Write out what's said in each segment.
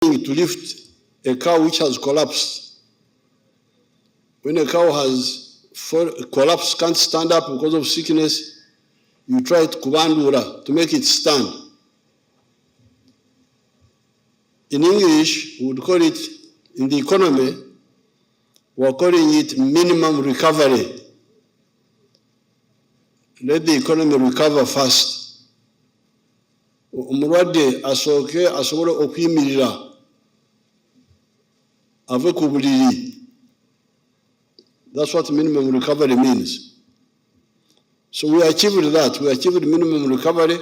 to lift a car which has collapsed. When a cow has collapsed, can't stand up because of sickness, you try to kubandura, to make it stand. In English, we would call it, in the economy, we're calling it minimum recovery. Let the economy recover first. Umurwadde asooke asobole okuyimirira ave ku buliri. That's what minimum recovery means. So we achieved that. We achieved minimum recovery,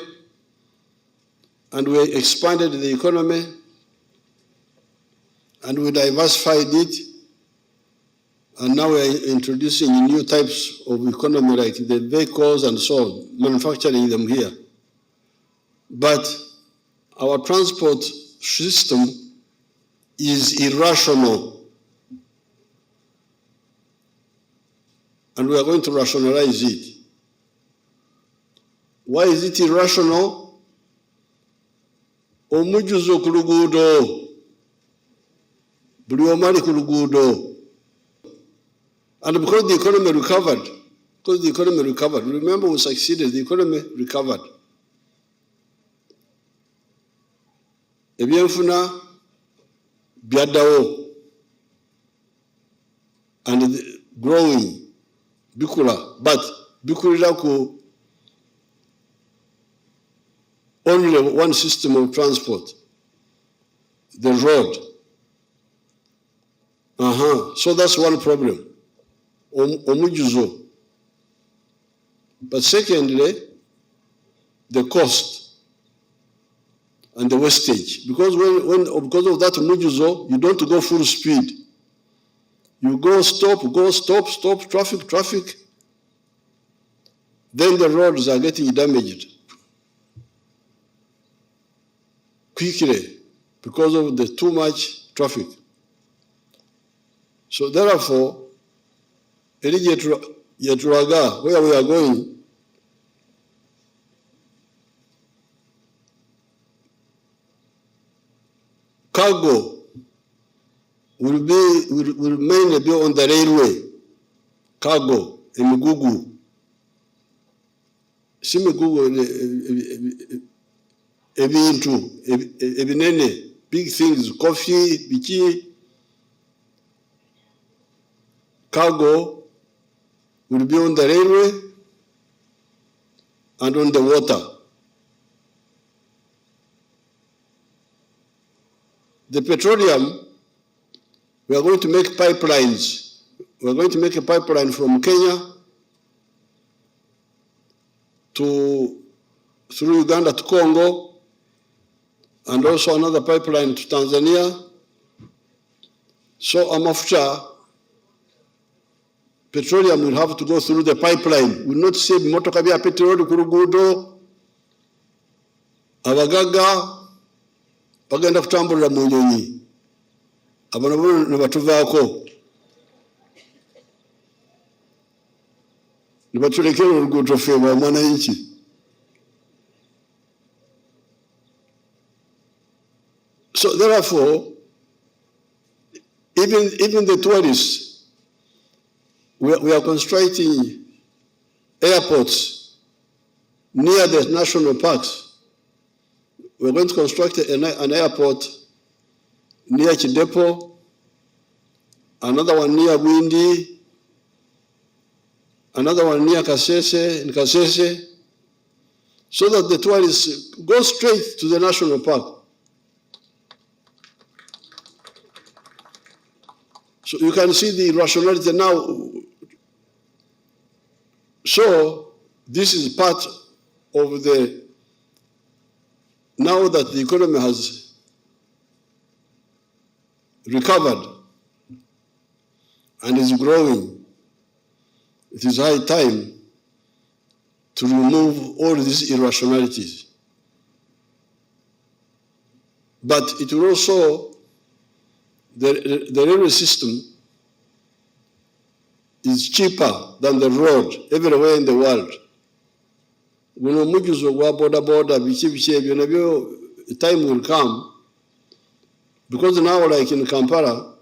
and we expanded the economy, and we diversified it, and now we are introducing new types of economy like the vehicles and so on, manufacturing them here. But our transport system is irrational, and we are going to rationalize it. Why is it irrational? Omujuzo ku luguudo, buli omu ali ku luguudo. And because the economy recovered, remember we succeeded, the economy recovered. Ebyenfuna byaddawo, and growing, bikula, but bikulira ku only one system of transport, the road. So that's one problem, omujuzo. But secondly, the cost and the wastage. Because because of that omujuzo, you don't go full speed. You go stop, traffic. Then the roads are getting damaged quickly because of the too much traffic. So therefore, where we are going, cargo will mainly be on the railway. Cargo, emigugu. Si migugu, ebintu, ebinene, big things, coffee, biki. Cargo will be on the railway and on the water. The petroleum, we are going to make pipelines. We are going to make a pipeline from Kenya through Uganda to Congo, and also another pipeline to Tanzania. So amafuta, petroleum will have to go through the pipeline. We will not say motoka bya petrol ku luguudo, abagaga bagenda kutambulira mu nyonyi, abano ne batuvaako ne batulekera oluguudo ffe bamwananchi. So therefore, even the tourists, we are constructing airports near the national parks. We're going to construct an airport near Chidepo, another one near Windi, another one near Kasese, in Kasese, so that the tourists go straight to the national park. So you can see the rationality now. So this is part of the, now that the economy has recovered and is growing, it is high time to remove all these irrationalities. But it will also, the railway system is cheaper than the road everywhere in the world. Guno omujuzo gwa boda biki ebyo nabyo, time will come Because now, like in Kampala,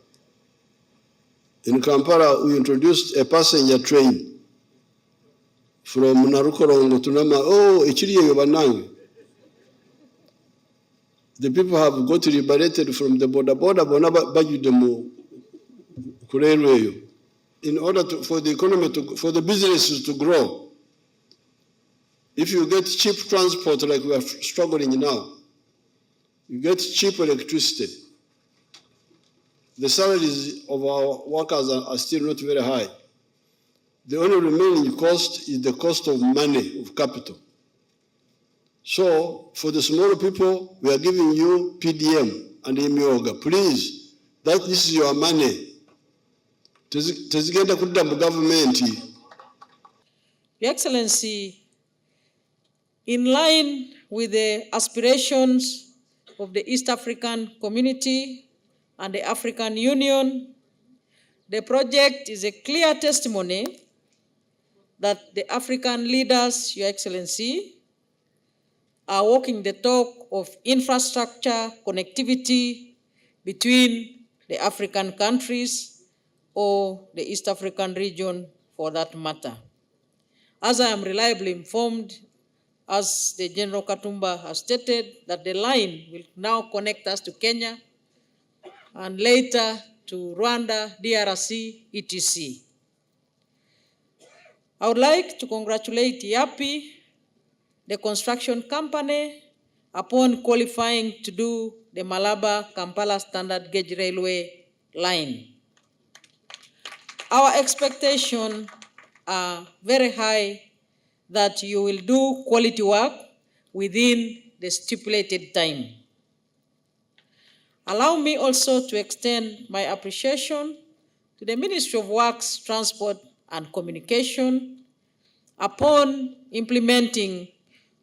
we introduced a passenger train from Narukorongo to Nama. Oh, Echiriye Banang. The people have got liberated from the border, in order for the economy for the businesses to grow. If you get cheap transport like we are struggling now, you get cheap electricity. The salaries of our workers are still not very high. The only remaining cost is the cost of money, of capital. So for the smaller people, we are giving you PDM and Imyoga. Please, this is your money. Tezigenda kudda mu government. Your Excellency, in line with the aspirations of the East African community and the African Union, the project is a clear testimony that the African leaders, Your Excellency, are walking the talk of infrastructure connectivity between the African countries or the East African region for that matter. As I am reliably informed, as the General Katumba has stated, that the line will now connect us to Kenya and later to Rwanda, DRC, etc. I would like to congratulate YAPI, the construction company, upon qualifying to do the Malaba-Kampala standard gauge railway line. Our expectations are very high that you will do quality work within the stipulated time. Allow me also to extend my appreciation to the Ministry of Works, Transport and Communication upon implementing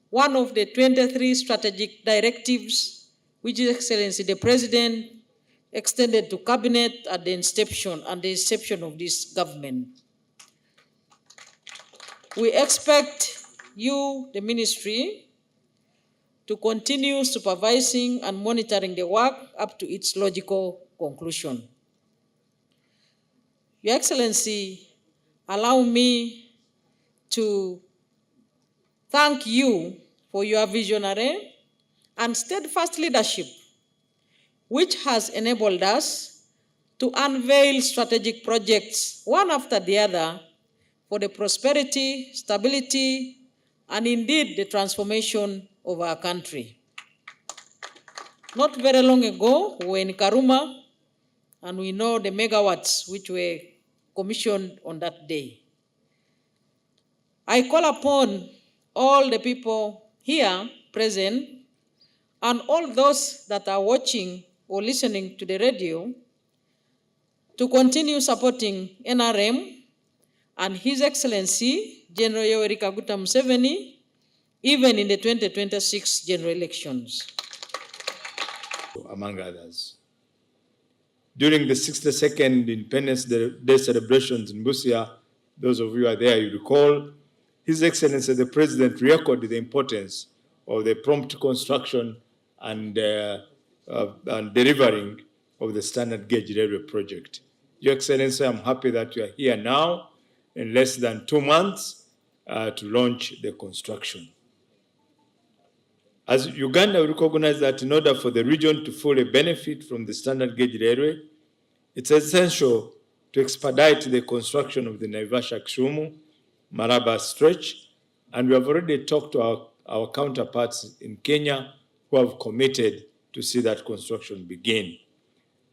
one of the 23 strategic directives which His Excellency the President extended to Cabinet at the inception of this government. We expect you, the Ministry, to continue supervising and monitoring the work up to its logical conclusion. Your Excellency, allow me to thank you for your visionary and steadfast leadership, which has enabled us to unveil strategic projects one after the other for the prosperity, stability, and indeed the transformation of our country. Not very long ago, we were in Karuma, and we know the megawatts which were commissioned on that day. I call upon all the people here present and all those that are watching or listening to the radio to continue supporting NRM and His Excellency General Yoweri Kaguta Museveni, even in the 2026 general elections. Among others. During the 62nd Independence Day celebrations in Busia, those of you who are there, you recall, His Excellency the President recorded the importance of the prompt construction and delivering of the standard gauge railway project. Your Excellency, I'm happy that you are here now in less than 2 months to launch the construction. As Uganda, we recognize that in order for the region to fully benefit from the standard gauge railway, it's essential to expedite the construction of the Naivasha-Kisumu Malaba stretch, and we have already talked to our counterparts in Kenya who have committed to see that construction begin.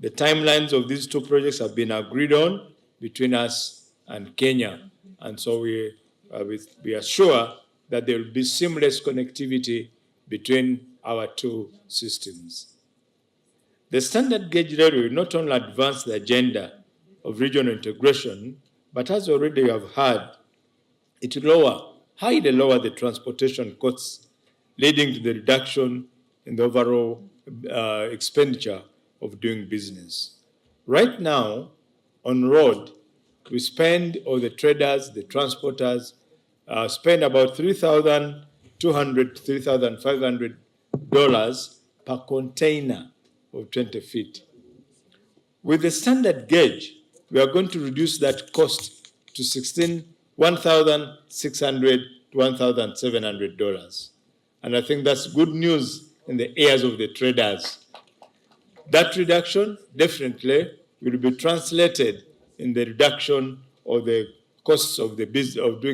The timelines of these two projects have been agreed on between us and Kenya, and so we are sure that there will be seamless connectivity between our two systems. The standard gauge railway will not only advance the agenda of regional integration, but as already you have heard, it will highly lower the transportation costs, leading to the reduction in the overall expenditure of doing business. Right now, on road, we spend, or the traders, the transporters, spend about $3,200 to $3,500 per container of 20 feet. With the standard gauge, we are going to reduce that cost to $1,600 to $1,700. And I think that's good news in the ears of the traders. That reduction definitely will be translated in the reduction of the costs of the business of doing